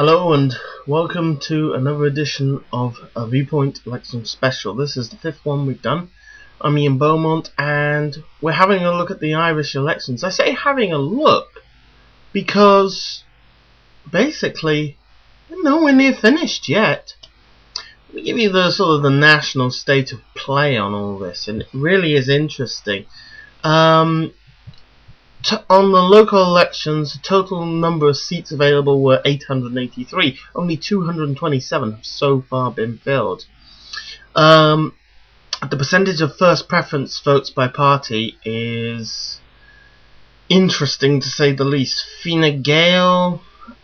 Hello and welcome to another edition of a Viewpoint election special. This is the fifth one we've done. I'm in Beaumont and we're having a look at the Irish elections. I say having a look because basically we're nowhere near finished yet. We give you the sort of the national state of play on all this, and it really is interesting. On the local elections, the total number of seats available were 883. Only 227 have so far been filled. The percentage of first preference votes by party is interesting to say the least. Fine Gael,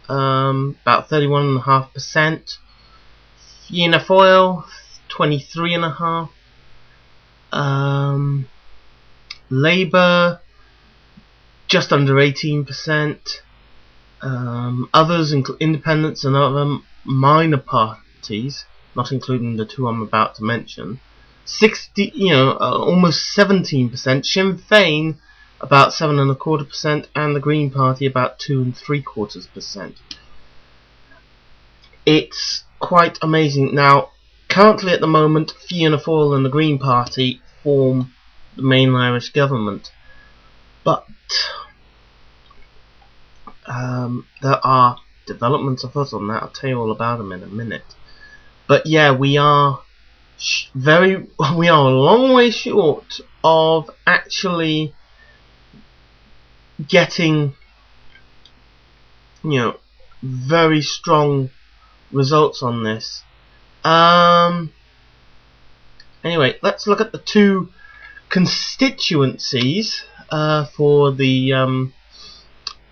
about 31.5%. Fianna Fáil, 23.5%. Labour, just under 18%. Others, independents and other minor parties, not including the two I'm about to mention, almost 17%. Sinn Féin about 7.25%, and the Green Party about 2.75%. It's quite amazing. Now, currently at the moment, Fianna Fáil and the Green Party form the main Irish government. But there are developments afoot on that. I'll tell you all about them in a minute. But yeah, we are a long way short of actually getting, very strong results on this. Anyway, let's look at the two constituencies for the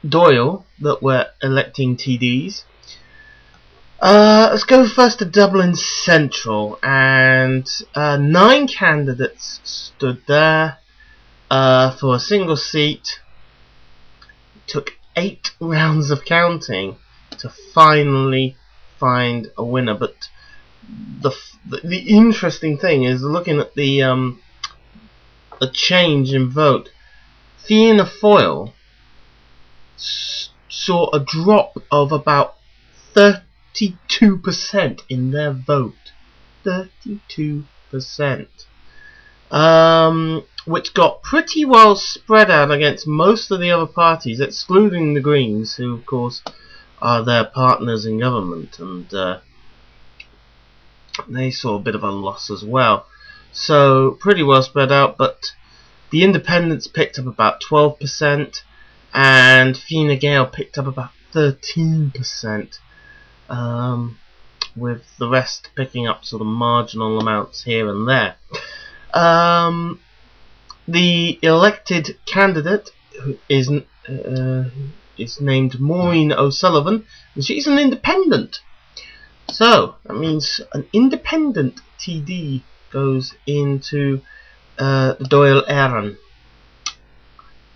Dáil that were electing TDs. Let's go first to Dublin Central, and 9 candidates stood there for a single seat. It took 8 rounds of counting to finally find a winner. But the interesting thing is looking at the change in vote. Fianna Fáil saw a drop of about 32% in their vote. 32%. Which got pretty well spread out against most of the other parties, excluding the Greens, who of course are their partners in government, and they saw a bit of a loss as well. So pretty well spread out, but the Independents picked up about 12%, and Fine Gael picked up about 13%, with the rest picking up sort of marginal amounts here and there. The elected candidate is named Maureen O'Sullivan, and she's an independent. So that means an independent TD goes into the Dáil Éireann.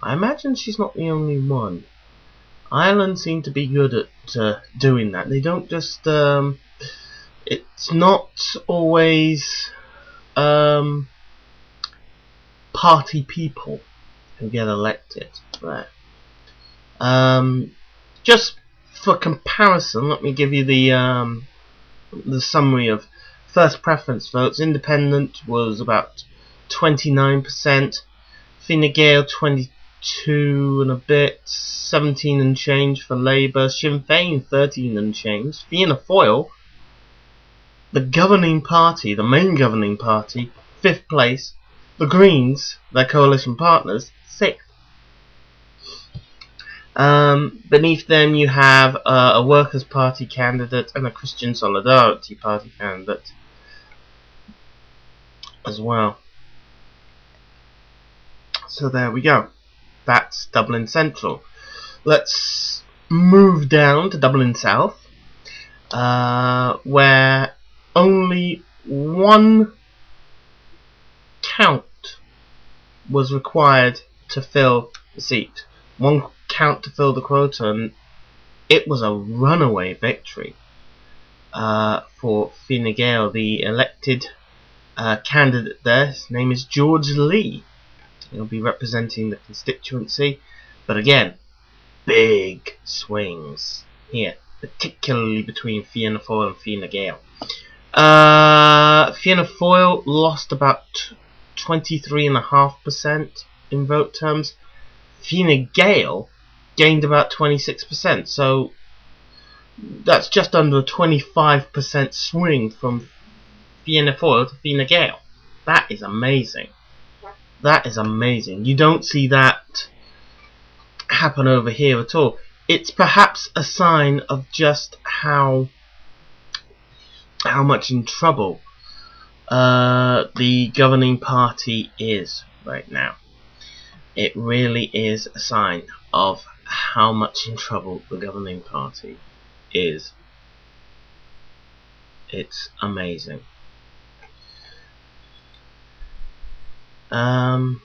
I imagine she's not the only one. Ireland seem to be good at doing that. They don't just it's not always party people who get elected there. Just for comparison, let me give you the summary of first preference votes. Independent was about 29%, Fine Gael 22 and a bit, 17 and change for Labour, Sinn Féin 13 and change, Fianna Fáil, the governing party, the main governing party, 5th place, the Greens, their coalition partners, 6th. Beneath them you have a Workers' Party candidate and a Christian Solidarity Party candidate as well. So there we go. That's Dublin Central. Let's move down to Dublin South, where only one count was required to fill the seat. One count to fill the quota, and it was a runaway victory for Fine Gael. The elected candidate there, his name is George Lee. He'll be representing the constituency, but again, big swings here. particularly between Fianna Fáil and Fine Gael. Fianna Fáil lost about 23.5% in vote terms. Fine Gael gained about 26%, so that's just under a 25% swing from Fianna Fáil to Fine Gael. That is amazing. That is amazing. You don't see that happen over here at all. It's perhaps a sign of just how much in trouble the governing party is right now. It really is a sign of how much in trouble the governing party is. It's amazing. So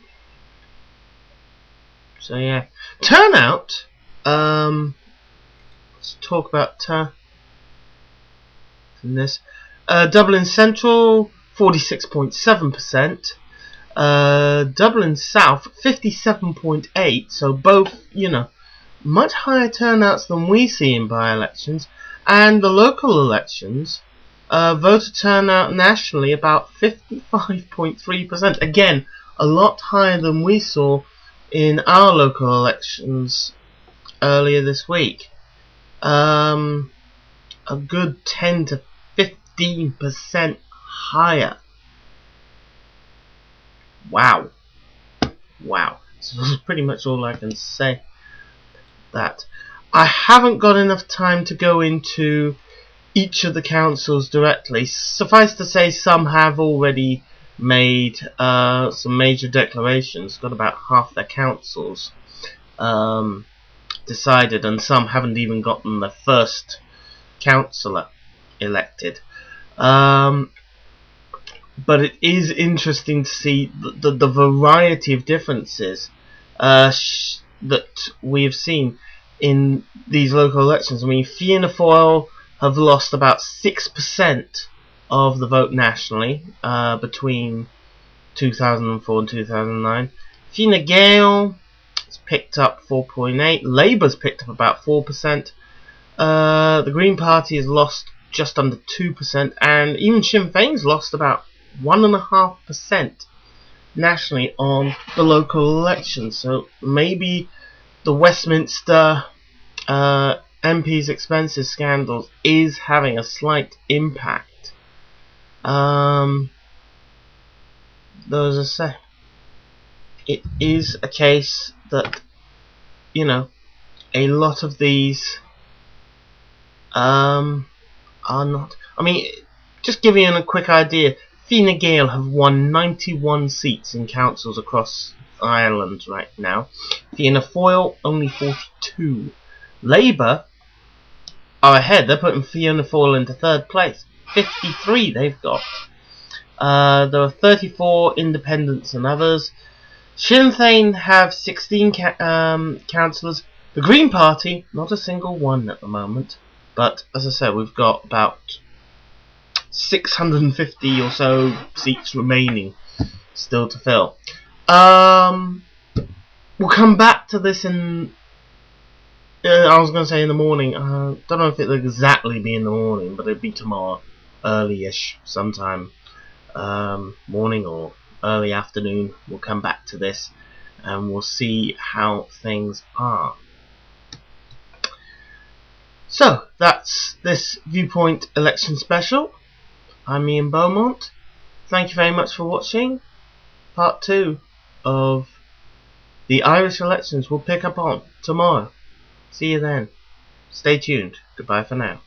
yeah, turnout. Let's talk about this. Dublin Central 46.7%. Dublin South 57.8%. So both, much higher turnouts than we see in by-elections. And the local elections, voter turnout nationally about 55.3%. Again, a lot higher than we saw in our local elections earlier this week. A good 10 to 15% higher. Wow. Wow. So that's pretty much all I can say. That I haven't got enough time to go into each of the councils directly. Suffice to say, some have already made some major declarations, got about half their councils decided, and some haven't even gotten their first councillor elected. But it is interesting to see the variety of differences that we have seen in these local elections. I mean, Fianna Fáil have lost about 6% of the vote nationally between 2004 and 2009. Fine Gael has picked up 4.8%. Labour's picked up about 4%. The Green Party has lost just under 2%, and even Sinn Féin's lost about 1.5% nationally on the local elections. So maybe the Westminster MP's expenses scandals is having a slight impact. Though, as I say, it is a case that, a lot of these are not. I mean, just giving you a quick idea, Fine Gael have won 91 seats in councils across Ireland right now. Fianna Fáil only 42. Labour are ahead. They're putting Fianna Fáil into third place. 53 they've got. There are 34 independents and others. Sinn Féin have 16 councillors. The Green Party, not a single one at the moment. But, as I said, we've got about 650 or so seats remaining still to fill. We'll come back to this in... I was going to say in the morning. Don't know if it'll exactly be in the morning, but it'll be tomorrow, early-ish, sometime morning or early afternoon. We'll come back to this and we'll see how things are. So, that's this Viewpoint election special. I'm Ian Beaumont. Thank you very much for watching. Part 2 of the Irish elections will pick up on tomorrow. See you then. Stay tuned. Goodbye for now.